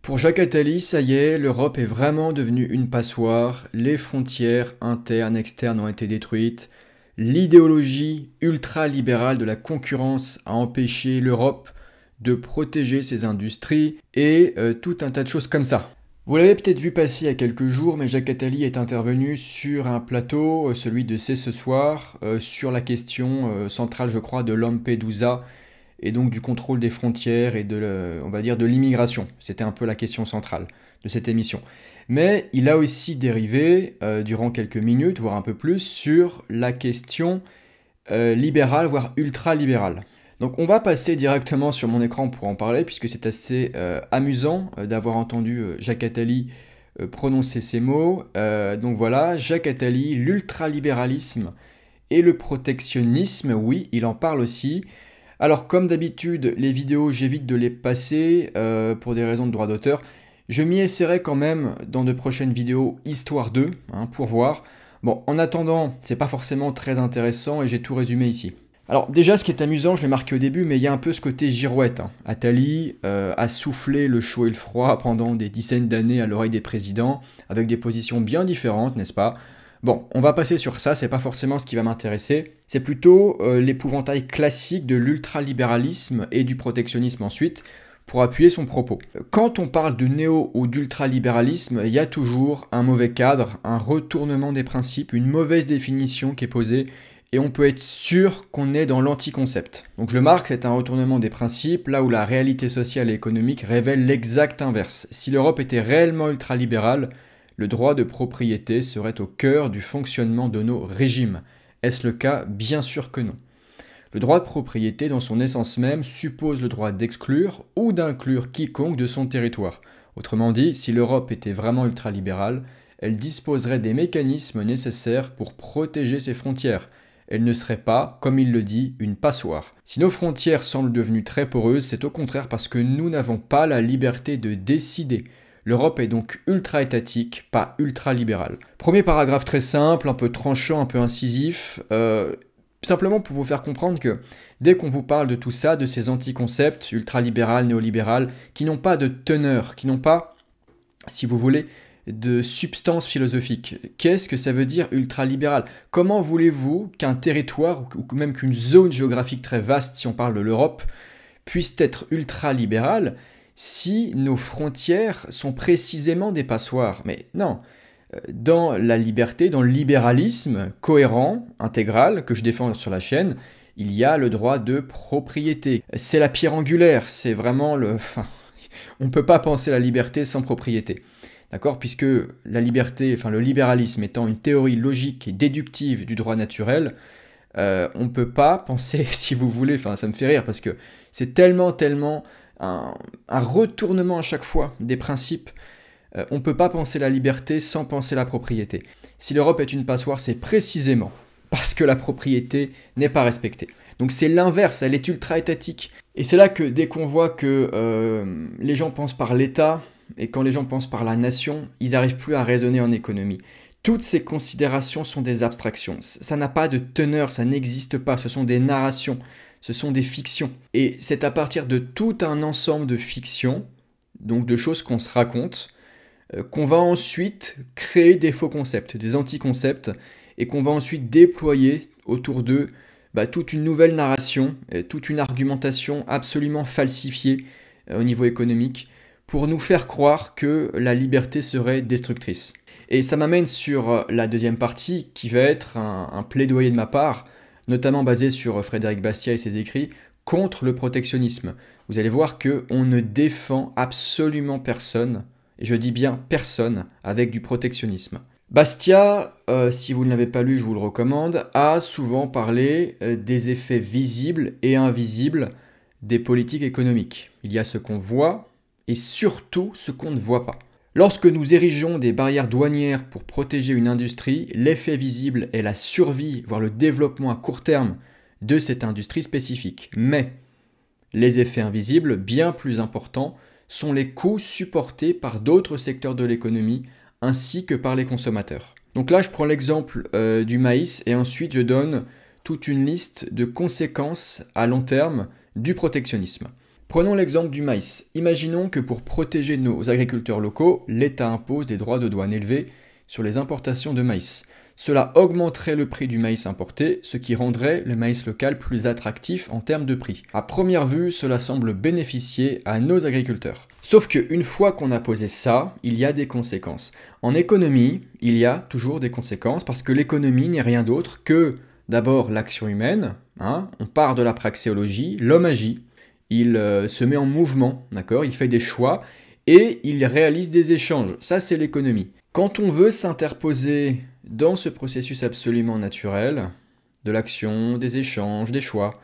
Pour Jacques Attali, ça y est, l'Europe est vraiment devenue une passoire, les frontières internes, externes ont été détruites, l'idéologie ultra-libérale de la concurrence a empêché l'Europe de protéger ses industries et tout un tas de choses comme ça. Vous l'avez peut-être vu passer il y a quelques jours, mais Jacques Attali est intervenu sur un plateau, celui de C'est ce soir, sur la question centrale, je crois, de Lampedusa, et donc du contrôle des frontières et on va dire de l'immigration. C'était un peu la question centrale de cette émission. Mais il a aussi dérivé, durant quelques minutes, voire un peu plus, sur la question libérale, voire ultra-libérale. Donc on va passer directement sur mon écran pour en parler, puisque c'est assez amusant d'avoir entendu Jacques Attali prononcer ces mots. Donc voilà, Jacques Attali, l'ultralibéralisme et le protectionnisme, oui, il en parle aussi. Alors comme d'habitude, les vidéos, j'évite de les passer pour des raisons de droit d'auteur. Je m'y essaierai quand même dans de prochaines vidéos, histoire d'eux, pour voir. Bon, en attendant, c'est pas forcément très intéressant et j'ai tout résumé ici. Alors déjà, ce qui est amusant, je l'ai marqué au début, mais il y a un peu ce côté girouette. Attali a soufflé le chaud et le froid pendant des dizaines d'années à l'oreille des présidents, avec des positions bien différentes, n'est-ce pas ? Bon, on va passer sur ça, c'est pas forcément ce qui va m'intéresser. C'est plutôt l'épouvantail classique de l'ultralibéralisme et du protectionnisme ensuite, pour appuyer son propos. Quand on parle de néo ou d'ultralibéralisme, il y a toujours un mauvais cadre, un retournement des principes, une mauvaise définition qui est posée, et on peut être sûr qu'on est dans l'anticoncept. Donc le Marx est un retournement des principes, là où la réalité sociale et économique révèle l'exact inverse. Si l'Europe était réellement ultralibérale, le droit de propriété serait au cœur du fonctionnement de nos régimes. Est-ce le cas? Bien sûr que non. Le droit de propriété, dans son essence même, suppose le droit d'exclure ou d'inclure quiconque de son territoire. Autrement dit, si l'Europe était vraiment ultralibérale, elle disposerait des mécanismes nécessaires pour protéger ses frontières. Elle ne serait pas, comme il le dit, une passoire. Si nos frontières semblent devenues très poreuses, c'est au contraire parce que nous n'avons pas la liberté de décider. L'Europe est donc ultra-étatique, pas ultra-libérale. Premier paragraphe très simple, un peu tranchant, un peu incisif, simplement pour vous faire comprendre que dès qu'on vous parle de tout ça, de ces anticoncepts, ultra-libéral, néolibéral, qui n'ont pas de teneur, qui n'ont pas, si vous voulez, de substance philosophique. Qu'est-ce que ça veut dire ultralibéral? Comment voulez-vous qu'un territoire, ou même qu'une zone géographique très vaste, si on parle de l'Europe, puisse être ultralibérale si nos frontières sont précisément des passoires? Mais non, dans la liberté, dans le libéralisme cohérent, intégral, que je défends sur la chaîne, il y a le droit de propriété. C'est la pierre angulaire, c'est vraiment le... Enfin, on ne peut pas penser la liberté sans propriété. D'accord? Puisque la liberté, enfin le libéralisme étant une théorie logique et déductive du droit naturel, on ne peut pas penser, si vous voulez, enfin ça me fait rire parce que c'est tellement un retournement à chaque fois des principes. On ne peut pas penser la liberté sans penser la propriété. Si l'Europe est une passoire, c'est précisément parce que la propriété n'est pas respectée. Donc c'est l'inverse, elle est ultra-étatique. Et c'est là que dès qu'on voit que les gens pensent par l'État, et quand les gens pensent par la nation, ils n'arrivent plus à raisonner en économie. Toutes ces considérations sont des abstractions. Ça n'a pas de teneur, ça n'existe pas. Ce sont des narrations, ce sont des fictions. Et c'est à partir de tout un ensemble de fictions, donc de choses qu'on se raconte, qu'on va ensuite créer des faux concepts, des anticoncepts, et qu'on va ensuite déployer autour d'eux toute une nouvelle narration, toute une argumentation absolument falsifiée au niveau économique, pour nous faire croire que la liberté serait destructrice. Et ça m'amène sur la deuxième partie, qui va être un plaidoyer de ma part, notamment basé sur Frédéric Bastiat et ses écrits, contre le protectionnisme. Vous allez voir qu'on ne défend absolument personne, et je dis bien personne, avec du protectionnisme. Bastiat, si vous ne l'avez pas lu, je vous le recommande, a souvent parlé des effets visibles et invisibles des politiques économiques. Il y a ce qu'on voit, et surtout ce qu'on ne voit pas. Lorsque nous érigeons des barrières douanières pour protéger une industrie, l'effet visible est la survie, voire le développement à court terme de cette industrie spécifique. Mais les effets invisibles, bien plus importants, sont les coûts supportés par d'autres secteurs de l'économie ainsi que par les consommateurs. Donc là, je prends l'exemple du maïs et ensuite je donne toute une liste de conséquences à long terme du protectionnisme. Prenons l'exemple du maïs. Imaginons que pour protéger nos agriculteurs locaux, l'État impose des droits de douane élevés sur les importations de maïs. Cela augmenterait le prix du maïs importé, ce qui rendrait le maïs local plus attractif en termes de prix. À première vue, cela semble bénéficier à nos agriculteurs. Sauf qu'une fois qu'on a posé ça, il y a des conséquences. En économie, il y a toujours des conséquences parce que l'économie n'est rien d'autre que d'abord l'action humaine. On part de la praxéologie, l'homme agit, il se met en mouvement, d'accord, il fait des choix et il réalise des échanges. Ça, c'est l'économie. Quand on veut s'interposer dans ce processus absolument naturel, de l'action, des échanges, des choix,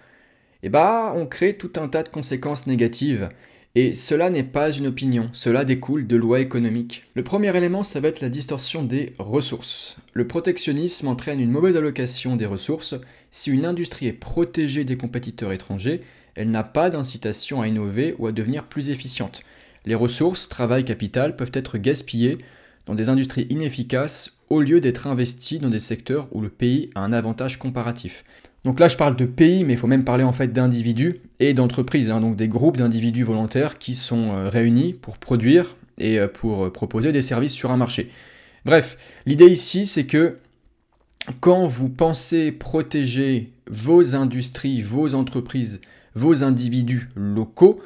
on crée tout un tas de conséquences négatives. Et cela n'est pas une opinion, cela découle de lois économiques. Le premier élément, ça va être la distorsion des ressources. Le protectionnisme entraîne une mauvaise allocation des ressources. Si une industrie est protégée des compétiteurs étrangers, elle n'a pas d'incitation à innover ou à devenir plus efficiente. Les ressources, travail, capital peuvent être gaspillées dans des industries inefficaces au lieu d'être investies dans des secteurs où le pays a un avantage comparatif. Donc là, je parle de pays, mais il faut même parler en fait d'individus et d'entreprises, donc des groupes d'individus volontaires qui sont réunis pour produire et pour proposer des services sur un marché. Bref, l'idée ici, c'est que quand vous pensez protéger vos industries, vos entreprises, vos individus locaux,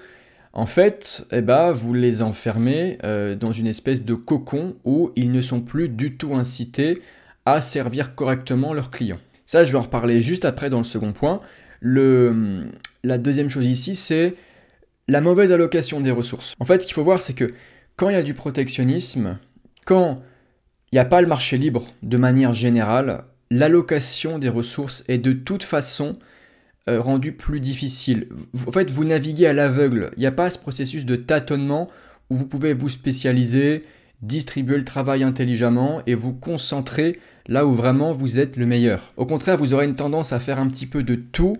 en fait, vous les enfermez dans une espèce de cocon où ils ne sont plus du tout incités à servir correctement leurs clients. Ça, je vais en reparler juste après dans le second point. La deuxième chose ici, c'est la mauvaise allocation des ressources. En fait, ce qu'il faut voir, c'est que quand il y a du protectionnisme, quand il n'y a pas le marché libre de manière générale, l'allocation des ressources est de toute façon rendu plus difficile. En fait, vous naviguez à l'aveugle. Il n'y a pas ce processus de tâtonnement où vous pouvez vous spécialiser, distribuer le travail intelligemment et vous concentrer là où vraiment vous êtes le meilleur. Au contraire, vous aurez une tendance à faire un petit peu de tout,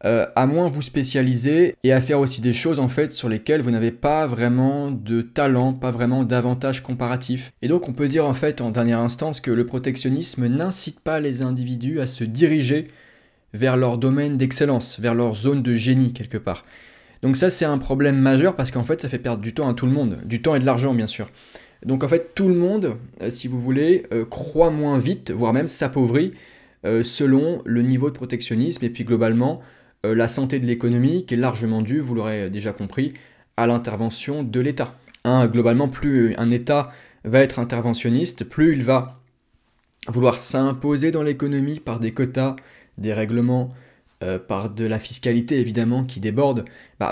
à moins vous spécialiser et à faire aussi des choses en fait sur lesquelles vous n'avez pas vraiment de talent, pas vraiment d'avantage comparatif. Et donc on peut dire en fait en dernière instance que le protectionnisme n'incite pas les individus à se diriger vers leur domaine d'excellence, vers leur zone de génie quelque part. Donc ça c'est un problème majeur parce qu'en fait ça fait perdre du temps à tout le monde, du temps et de l'argent bien sûr. Donc en fait tout le monde, si vous voulez, croît moins vite, voire même s'appauvrit selon le niveau de protectionnisme et puis globalement la santé de l'économie qui est largement due, vous l'aurez déjà compris, à l'intervention de l'État. Globalement, plus un État va être interventionniste, plus il va vouloir s'imposer dans l'économie par des quotas, des règlements, par de la fiscalité évidemment qui déborde,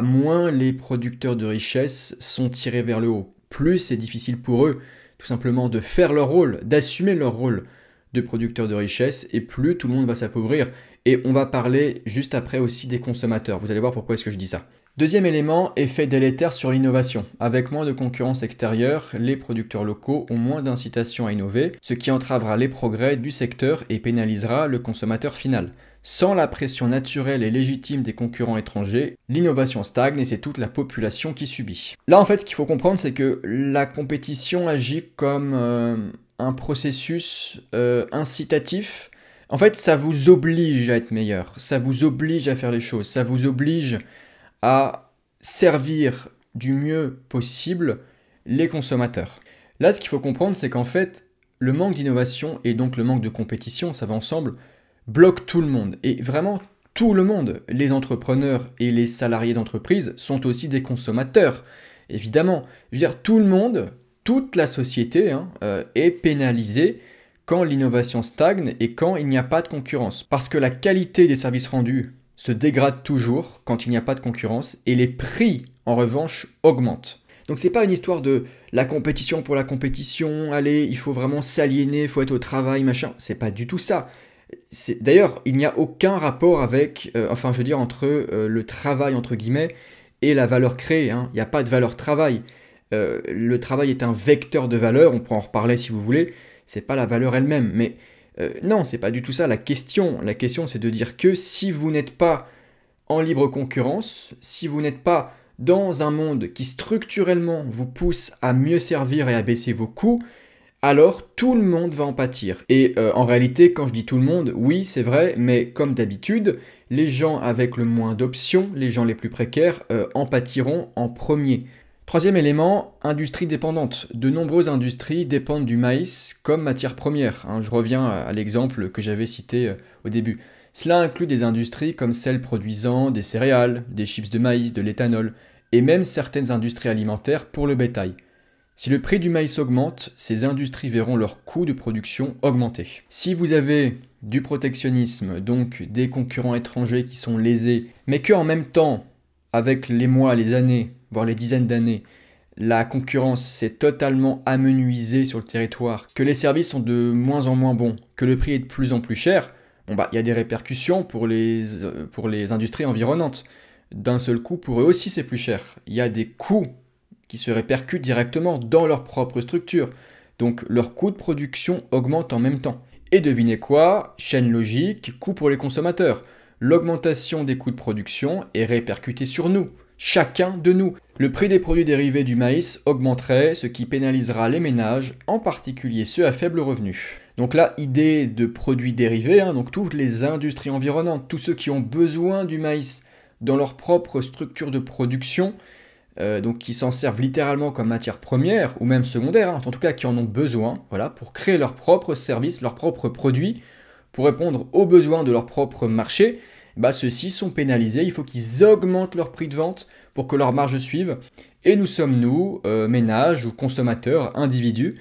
moins les producteurs de richesse sont tirés vers le haut. Plus c'est difficile pour eux tout simplement de faire leur rôle, d'assumer leur rôle de producteurs de richesse, et plus tout le monde va s'appauvrir. Et on va parler juste après aussi des consommateurs. Vous allez voir pourquoi est-ce que je dis ça. Deuxième élément, effet délétère sur l'innovation. Avec moins de concurrence extérieure, les producteurs locaux ont moins d'incitation à innover, ce qui entravera les progrès du secteur et pénalisera le consommateur final. Sans la pression naturelle et légitime des concurrents étrangers, l'innovation stagne et c'est toute la population qui subit. Là en fait ce qu'il faut comprendre c'est que la compétition agit comme un processus incitatif. En fait ça vous oblige à être meilleur, ça vous oblige à faire les choses, ça vous oblige à servir du mieux possible les consommateurs. Là, ce qu'il faut comprendre, c'est qu'en fait, le manque d'innovation et donc le manque de compétition, ça va ensemble, bloque tout le monde. Et vraiment tout le monde. Les entrepreneurs et les salariés d'entreprise sont aussi des consommateurs, évidemment. Je veux dire, tout le monde, toute la société est pénalisée quand l'innovation stagne et quand il n'y a pas de concurrence. Parce que la qualité des services rendus se dégrade toujours quand il n'y a pas de concurrence et les prix, en revanche, augmentent. Donc c'est pas une histoire de la compétition pour la compétition, allez, il faut vraiment s'aliéner, il faut être au travail, machin. C'est pas du tout ça. D'ailleurs, il n'y a aucun rapport avec, entre le travail, entre guillemets, et la valeur créée. Il n'y a pas de valeur travail. Le travail est un vecteur de valeur, on pourra en reparler si vous voulez. C'est pas la valeur elle-même, mais non, c'est pas du tout ça la question. La question, c'est de dire que si vous n'êtes pas en libre concurrence, si vous n'êtes pas dans un monde qui structurellement vous pousse à mieux servir et à baisser vos coûts, alors tout le monde va en pâtir. Et en réalité, quand je dis tout le monde, oui, c'est vrai, mais comme d'habitude, les gens avec le moins d'options, les gens les plus précaires, en pâtiront en premier. Troisième élément, industrie dépendante. De nombreuses industries dépendent du maïs comme matière première, hein. Je reviens à l'exemple que j'avais cité au début. Cela inclut des industries comme celles produisant des céréales, des chips de maïs, de l'éthanol, et même certaines industries alimentaires pour le bétail. Si le prix du maïs augmente, ces industries verront leurs coûts de production augmenter. Si vous avez du protectionnisme, donc des concurrents étrangers qui sont lésés, mais qu'en même temps, avec les mois, les années, voire les dizaines d'années, la concurrence s'est totalement amenuisée sur le territoire, que les services sont de moins en moins bons, que le prix est de plus en plus cher, y a des répercussions pour les industries environnantes. D'un seul coup, pour eux aussi, c'est plus cher. Il y a des coûts qui se répercutent directement dans leur propre structure. Donc, leur coût de production augmente en même temps. Et devinez quoi? Chaîne logique, coût pour les consommateurs. L'augmentation des coûts de production est répercutée sur nous, chacun de nous. Le prix des produits dérivés du maïs augmenterait, ce qui pénalisera les ménages, en particulier ceux à faible revenu. Donc là, idée de produits dérivés, hein, donc toutes les industries environnantes, tous ceux qui ont besoin du maïs dans leur propre structure de production, donc qui s'en servent littéralement comme matière première, ou même secondaire, hein, en tout cas qui en ont besoin, voilà, pour créer leurs propres services, leurs propres produits, pour répondre aux besoins de leur propre marché, ceux-ci sont pénalisés, il faut qu'ils augmentent leur prix de vente pour que leur marge suive. Et nous sommes, nous, ménages ou consommateurs, individus,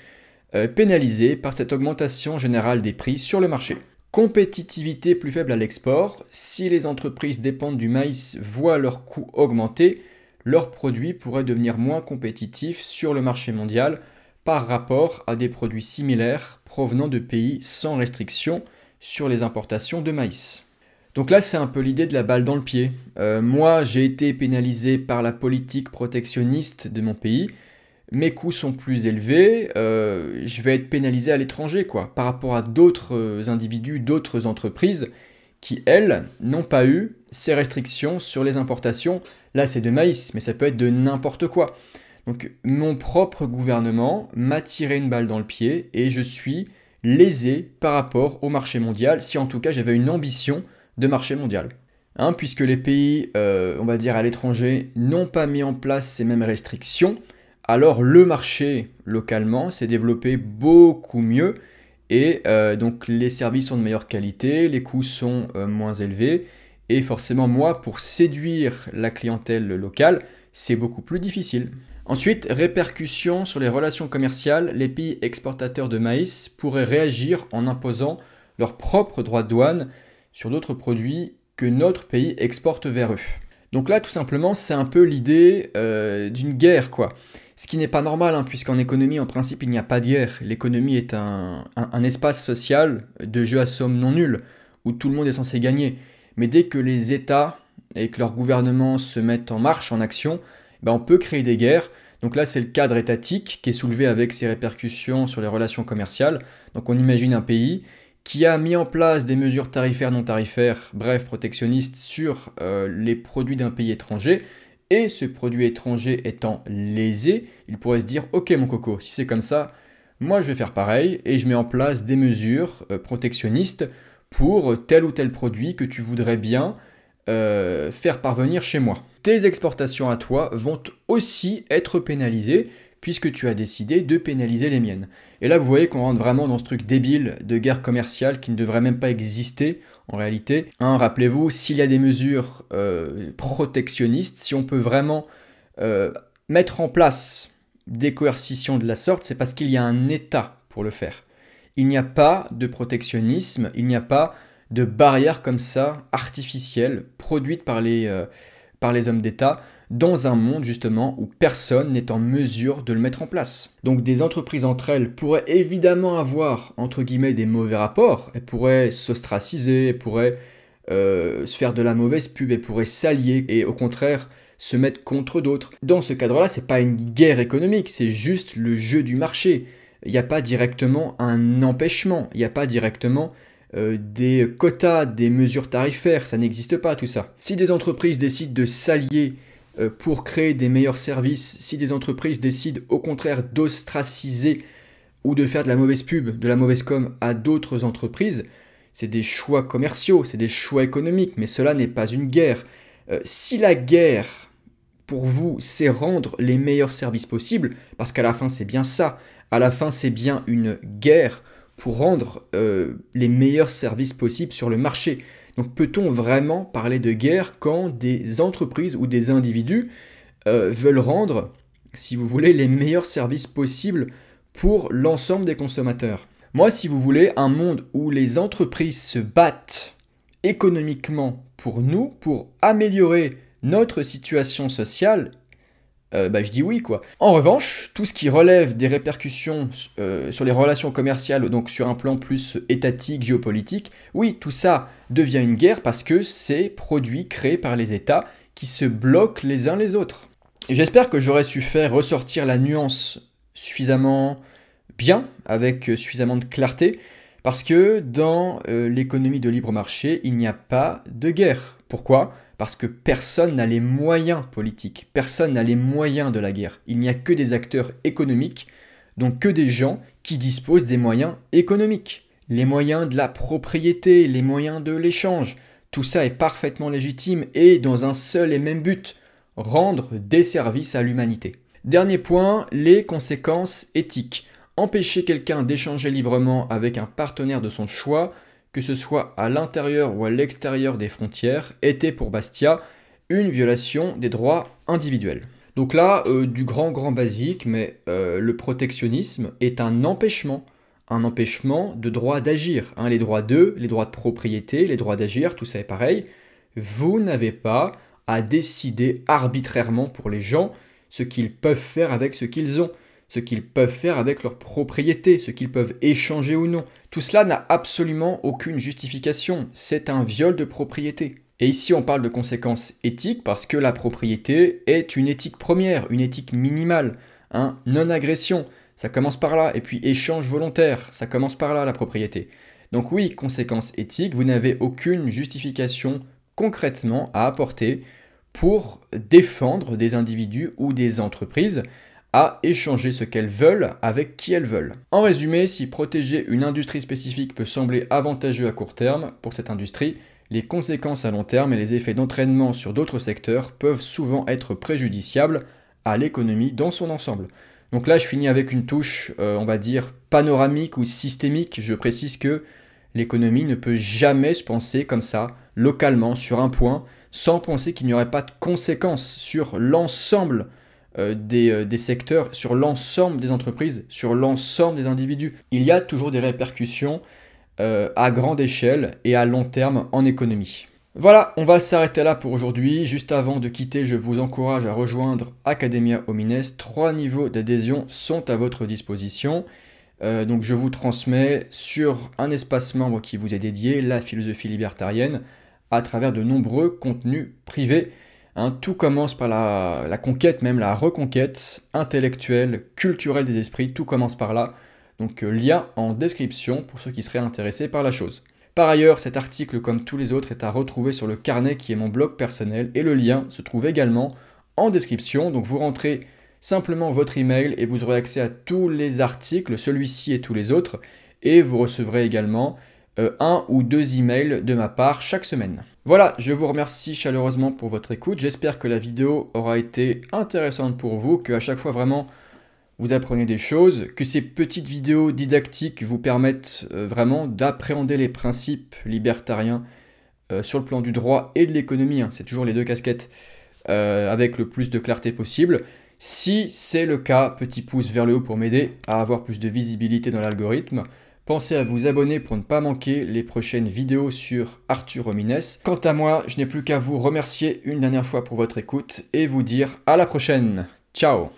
pénalisés par cette augmentation générale des prix sur le marché. Compétitivité plus faible à l'export, si les entreprises dépendent du maïs voient leurs coûts augmenter, leurs produits pourraient devenir moins compétitifs sur le marché mondial par rapport à des produits similaires provenant de pays sans restriction sur les importations de maïs. Donc là, c'est un peu l'idée de la balle dans le pied. Moi, j'ai été pénalisé par la politique protectionniste de mon pays. Mes coûts sont plus élevés, je vais être pénalisé à l'étranger, quoi, par rapport à d'autres individus, d'autres entreprises qui, elles, n'ont pas eu ces restrictions sur les importations. Là, c'est de maïs, mais ça peut être de n'importe quoi. Donc, mon propre gouvernement m'a tiré une balle dans le pied et je suis lésé par rapport au marché mondial, si en tout cas j'avais une ambition de marché mondial. Hein, puisque les pays, on va dire à l'étranger, n'ont pas mis en place ces mêmes restrictions, alors le marché localement s'est développé beaucoup mieux et donc les services sont de meilleure qualité, les coûts sont moins élevés et forcément moi pour séduire la clientèle locale c'est beaucoup plus difficile. Ensuite, répercussions sur les relations commerciales, les pays exportateurs de maïs pourraient réagir en imposant leurs propres droits de douane sur d'autres produits que notre pays exporte vers eux. Donc là tout simplement c'est un peu l'idée d'une guerre quoi. Ce qui n'est pas normal, hein, puisqu'en économie, en principe, il n'y a pas de guerre. L'économie est un espace social de jeu à somme non nulle, où tout le monde est censé gagner. Mais dès que les États et que leurs gouvernements se mettent en marche, en action, on peut créer des guerres. Donc là, c'est le cadre étatique qui est soulevé avec ses répercussions sur les relations commerciales. Donc on imagine un pays qui a mis en place des mesures tarifaires, non tarifaires, bref, protectionnistes sur les produits d'un pays étranger. Et ce produit étranger étant lésé, il pourrait se dire « Ok mon coco, si c'est comme ça, moi je vais faire pareil et je mets en place des mesures protectionnistes pour tel ou tel produit que tu voudrais bien faire parvenir chez moi. » Tes exportations à toi vont aussi être pénalisées puisque tu as décidé de pénaliser les miennes. Et là vous voyez qu'on rentre vraiment dans ce truc débile de guerre commerciale qui ne devrait même pas exister en réalité. Hein, rappelez-vous, s'il y a des mesures protectionnistes, si on peut vraiment mettre en place des coercitions de la sorte, c'est parce qu'il y a un État pour le faire. Il n'y a pas de protectionnisme, il n'y a pas de barrière comme ça, artificielle, produite par les hommes d'État, dans un monde justement où personne n'est en mesure de le mettre en place. Donc des entreprises entre elles pourraient évidemment avoir entre guillemets des mauvais rapports, elles pourraient s'ostraciser, elles pourraient se faire de la mauvaise pub, elles pourraient s'allier et au contraire se mettre contre d'autres. Dans ce cadre-là, c'est pas une guerre économique, c'est juste le jeu du marché. Il n'y a pas directement un empêchement, il n'y a pas directement des quotas, des mesures tarifaires, ça n'existe pas tout ça. Si des entreprises décident de s'allier pour créer des meilleurs services, si des entreprises décident au contraire d'ostraciser ou de faire de la mauvaise pub, de la mauvaise com à d'autres entreprises, c'est des choix commerciaux, c'est des choix économiques, mais cela n'est pas une guerre. Si la guerre, pour vous, c'est rendre les meilleurs services possibles, parce qu'à la fin c'est bien ça, à la fin c'est bien une guerre pour rendre les meilleurs services possibles sur le marché. Donc peut-on vraiment parler de guerre quand des entreprises ou des individus veulent rendre, si vous voulez, les meilleurs services possibles pour l'ensemble des consommateurs? Moi, si vous voulez, un monde où les entreprises se battent économiquement pour nous, pour améliorer notre situation sociale, je dis oui, quoi. En revanche, tout ce qui relève des répercussions sur les relations commerciales, donc sur un plan plus étatique, géopolitique, oui, tout ça devient une guerre parce que c'est produit créé par les États qui se bloquent les uns les autres. Et j'espère que j'aurais su faire ressortir la nuance suffisamment bien, avec suffisamment de clarté, parce que dans l'économie de libre marché, il n'y a pas de guerre. Pourquoi ? Parce que personne n'a les moyens politiques, personne n'a les moyens de la guerre. Il n'y a que des acteurs économiques, donc que des gens qui disposent des moyens économiques. Les moyens de la propriété, les moyens de l'échange, tout ça est parfaitement légitime et dans un seul et même but, rendre des services à l'humanité. Dernier point, les conséquences éthiques. Empêcher quelqu'un d'échanger librement avec un partenaire de son choix, que ce soit à l'intérieur ou à l'extérieur des frontières, était pour Bastia une violation des droits individuels. Donc là, du grand basique, mais le protectionnisme est un empêchement de droit d'agir. Les droits les droits de propriété, les droits d'agir, tout ça est pareil. Vous n'avez pas à décider arbitrairement pour les gens ce qu'ils peuvent faire avec ce qu'ils ont, ce qu'ils peuvent faire avec leur propriété, ce qu'ils peuvent échanger ou non. Tout cela n'a absolument aucune justification, c'est un viol de propriété. Et ici on parle de conséquences éthiques parce que la propriété est une éthique première, une éthique minimale, non-agression, ça commence par là, et puis échange volontaire, ça commence par là la propriété. Donc oui, conséquences éthiques, vous n'avez aucune justification concrètement à apporter pour défendre des individus ou des entreprises à échanger ce qu'elles veulent avec qui elles veulent. En résumé, si protéger une industrie spécifique peut sembler avantageux à court terme pour cette industrie, les conséquences à long terme et les effets d'entraînement sur d'autres secteurs peuvent souvent être préjudiciables à l'économie dans son ensemble. Donc là, je finis avec une touche, on va dire, panoramique ou systémique. Je précise que l'économie ne peut jamais se penser comme ça, localement, sur un point, sans penser qu'il n'y aurait pas de conséquences sur l'ensemble des secteurs, sur l'ensemble des entreprises, sur l'ensemble des individus. Il y a toujours des répercussions à grande échelle et à long terme en économie. Voilà, on va s'arrêter là pour aujourd'hui. Juste avant de quitter, je vous encourage à rejoindre Academia Homines. 3 niveaux d'adhésion sont à votre disposition. Donc je vous transmets sur un espace membre qui vous est dédié, la philosophie libertarienne, à travers de nombreux contenus privés. Tout commence par la conquête, même la reconquête intellectuelle, culturelle des esprits, tout commence par là. Donc lien en description pour ceux qui seraient intéressés par la chose. Par ailleurs, cet article, comme tous les autres, est à retrouver sur le carnet qui est mon blog personnel et le lien se trouve également en description. Donc vous rentrez simplement votre email et vous aurez accès à tous les articles, celui-ci et tous les autres. Et vous recevrez également 1 ou 2 emails de ma part chaque semaine. Voilà, je vous remercie chaleureusement pour votre écoute. J'espère que la vidéo aura été intéressante pour vous, qu'à chaque fois vraiment vous apprenez des choses, que ces petites vidéos didactiques vous permettent vraiment d'appréhender les principes libertariens sur le plan du droit et de l'économie. C'est toujours les 2 casquettes avec le plus de clarté possible. Si c'est le cas, petit pouce vers le haut pour m'aider à avoir plus de visibilité dans l'algorithme. Pensez à vous abonner pour ne pas manquer les prochaines vidéos sur Arthur Homines. Quant à moi, je n'ai plus qu'à vous remercier une dernière fois pour votre écoute et vous dire à la prochaine. Ciao!